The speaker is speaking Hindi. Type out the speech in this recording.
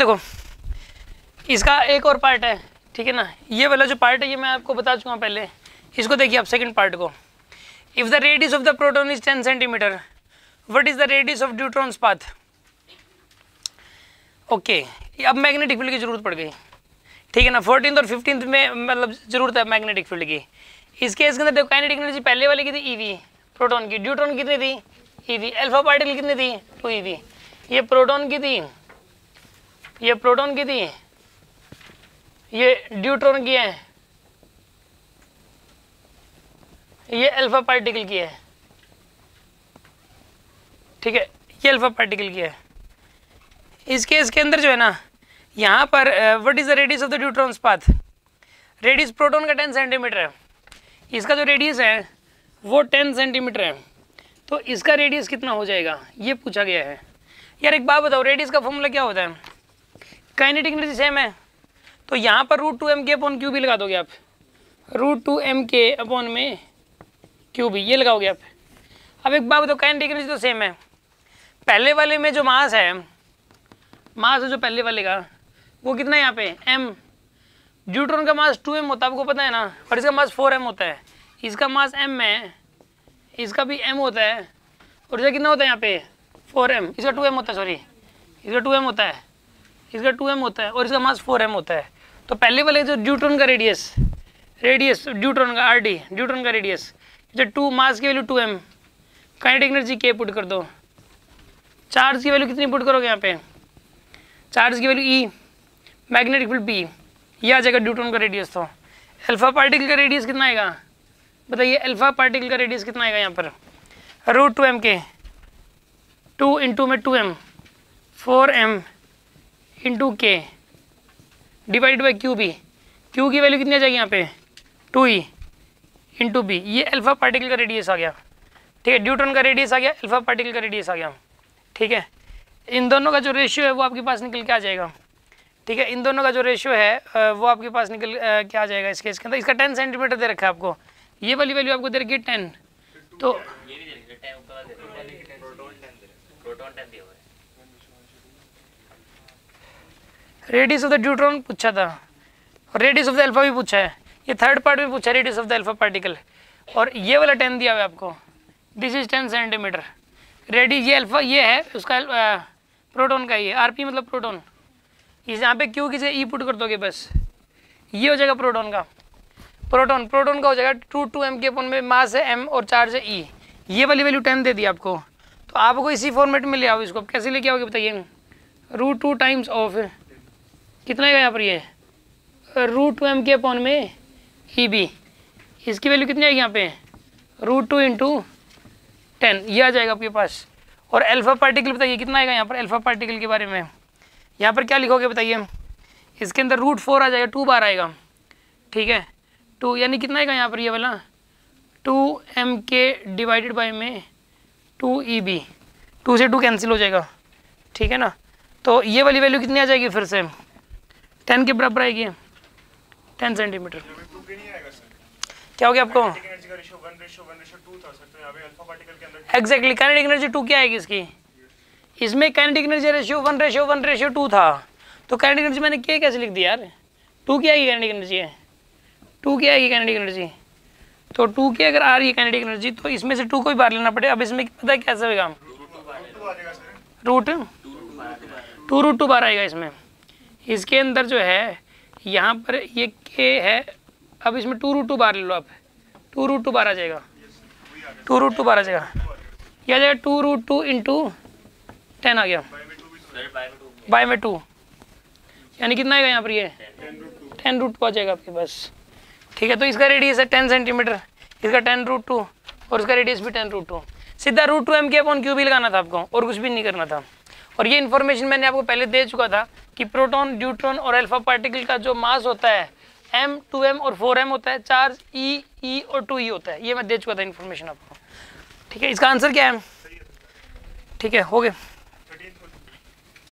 देखो इसका एक और पार्ट है, ठीक है ना, ये वाला जो पार्ट है ये मैं आपको बता चुका हूँ पहले। इसको देखिए आप सेकंड पार्ट को, if the radius of the proton is 10 centimetre, what is the radius of neutrons path. Okay, अब मैग्नेटिक फील्ड की जरूरत पड़ गई, ठीक है ना। 14th और 15th में मतलब जरूरत है मैग्नेटिक फील्ड की। इस केस के अंदर देखो काइनेटिक एनर्जी पहले वाले की थी ईवी प्रोटॉन की, ड्यूट्रॉन कितनी थी ईवी, अल्फा पार्टिकल कितनी थी 2 ईवी, ये प्रोटॉन की थी, ये प्रोटॉन की थी, ये ड्यूट्रॉन की है, ये अल्फा पार्टिकल की है, ठीक है, ये अल्फा पार्टिकल की है। इस केस के अंदर जो है ना यहाँ पर what is the radius of the neutrons path, radius proton का 10 सेंटीमीटर है, इसका जो रेडियस है वो 10 सेंटीमीटर है, तो इसका रेडियस कितना हो जाएगा ये पूछा गया है। यार एक बात बताओ, रेडियस का फॉर्मूला क्या होता है, काइनेटिक एनर्जी सेम है, तो यहाँ पर √2m के अपॉन क्यू भी लगा दोगे आप, √2m के अपॉन में क्यू भी ये लगाओगे आप। अब एक बात बताओ, काइनेटिक एनर्जी तो सेम है, पहले वाले में जो मास है, मास है जो पहले वाले का वो कितना है यहाँ पे m, न्यूट्रॉन का मास 2m होता है आपको पता है ना, और इसका मास 4m होता है, इसका मास m है, इसका भी m होता है, और इसका कितना होता है यहाँ पे 4m, इसका 2m होता है, सॉरी इसका 2m होता है, इसका 2m होता है, और इसका मास 4m होता है। तो पहले वाले जो न्यूट्रॉन का रेडियस, रेडियस न्यूट्रॉन का RD, न्यूट्रॉन का रेडियस, जो 2 मास की value 2m, kinetic energy k put कर दो, चार्ज की वैल्यू कितनी पुट करोगे यहाँ पे, चार्ज की value E, magnetic field B, ये आ जाएगा न्यूट्रॉन का रेडियस। तो अल्फा पार्टिकल का रेडियस कितना आएगा बताइए, अल्फा पार्टिकल का रेडियस कितना आएगा यहाँ पर, √2m के 2 इंटू में 2m 4m into k divide by q b, q की वैल्यू कितनी आ जाएगी यहाँ पे 2e इंटू बी, ये अल्फा पार्टिकल का रेडियस आ गया, ठीक है, न्यूट्रॉन का रेडियस आ गया, अल्फा पार्टिकल का रेडियस आ गया, ठीक है। इन दोनों का जो रेशियो है वो आपके पास निकल के आ जाएगा, ठीक है, इन दोनों का जो रेशियो है वो आपके पास निकल के आ जाएगा। इस केस के अंदर इसका 10 सेंटीमीटर दे रखा है आपको, ये वाली वैल्यू आपको दे रखी है 10, तो रेडियस ऑफ द न्यूट्रॉन पूछा था और रेडियस ऑफ द अल्फा भी पूछा है, ये थर्ड पार्ट में पूछा है radius of the alpha particle, और ये वाला 10 दिया हुआ है आपको, दिस इज 10 सेंटीमीटर रेडियस, ये अल्फा ये है उसका प्रोटॉन का, ये RP मतलब प्रोटॉन, इस यहाँ पे क्यू की जगह E पुट कर दोगे बस, ये हो जाएगा प्रोटॉन का, प्रोटॉन का हो जाएगा 2m के अपॉन में मास है m और चार्ज है E, ये वाली वैल्यू 10 दे दी आपको, तो आपको इसी फॉर्मेट में ले आओ इसको, कैसे लेके आओगे बताइए, √2 टाइम्स ऑफ कितना है यहाँ पर, ये √2m के अपॉन में EB, इसकी वैल्यू कितनी आएगी यहाँ पे √2 इंटू 10, ये आ जाएगा आपके पास। और अल्फा पार्टिकल बताइए कितना आएगा यहाँ पर, अल्फा पार्टिकल के बारे में यहाँ पर क्या लिखोगे बताइए, इसके अंदर √4 आ जाएगा, 2 बार आएगा, ठीक है, 2 यानी कितना आएगा यहाँ पर ये वाला 2m के डिवाइडेड बाय में 2EB, 2 से 2 कैंसिल हो जाएगा, ठीक है ना, तो ये वाली वैल्यू कितनी आ जाएगी फिर से 10 के बराबर आएगी, 10 सेंटीमीटर। क्या हो गया आपको, एग्जैक्टली काइनेटिक एनर्जी 2 क्या आएगी इसकी, इसमें काइनेटिक एनर्जी रेशियो 1:1:2 था, तो काइनेटिक एनर्जी मैंने क्या कैसे लिख दिया यार, 2 क्या आएगी काइनेटिक एनर्जी है, 2 क्या आएगी काइनेटिक एनर्जी, तो 2 की अगर आ रही है काइनेटिक एनर्जी तो इसमें से 2 को ही बाहर लेना पड़े। अब इसमें पता है कैसे होगा, √2 बार आएगा इसमें, इसके अंदर जो है यहाँ पर ये k है, अब इसमें 2√2 बार ले लो आप, 2√2 बार आ जाएगा, 2√2 बार आ जाएगा, ये आ जाएगा 2√2 इंटू 10 आ गया बाय में 2, यानी कितना आएगा यहाँ पर ये 10√2 आ जाएगा आपके पास, ठीक है। तो इसका रेडियस है 10 सेंटीमीटर, इसका 10√2 और इसका रेडियस भी 10√2, सीधा √2m के अपॉन क्यू भी लगाना था आपको और कुछ भी नहीं करना था। और ये इन्फॉर्मेशन मैंने आपको पहले दे चुका था कि प्रोटॉन, न्यूट्रॉन और अल्फा पार्टिकल का जो मास होता है m, 2m और 4m होता है, चार्ज E और 2E होता है, ये मैं दे चुका था इन्फॉर्मेशन आपको, ठीक है। इसका आंसर क्या है, ठीक है, हो गया।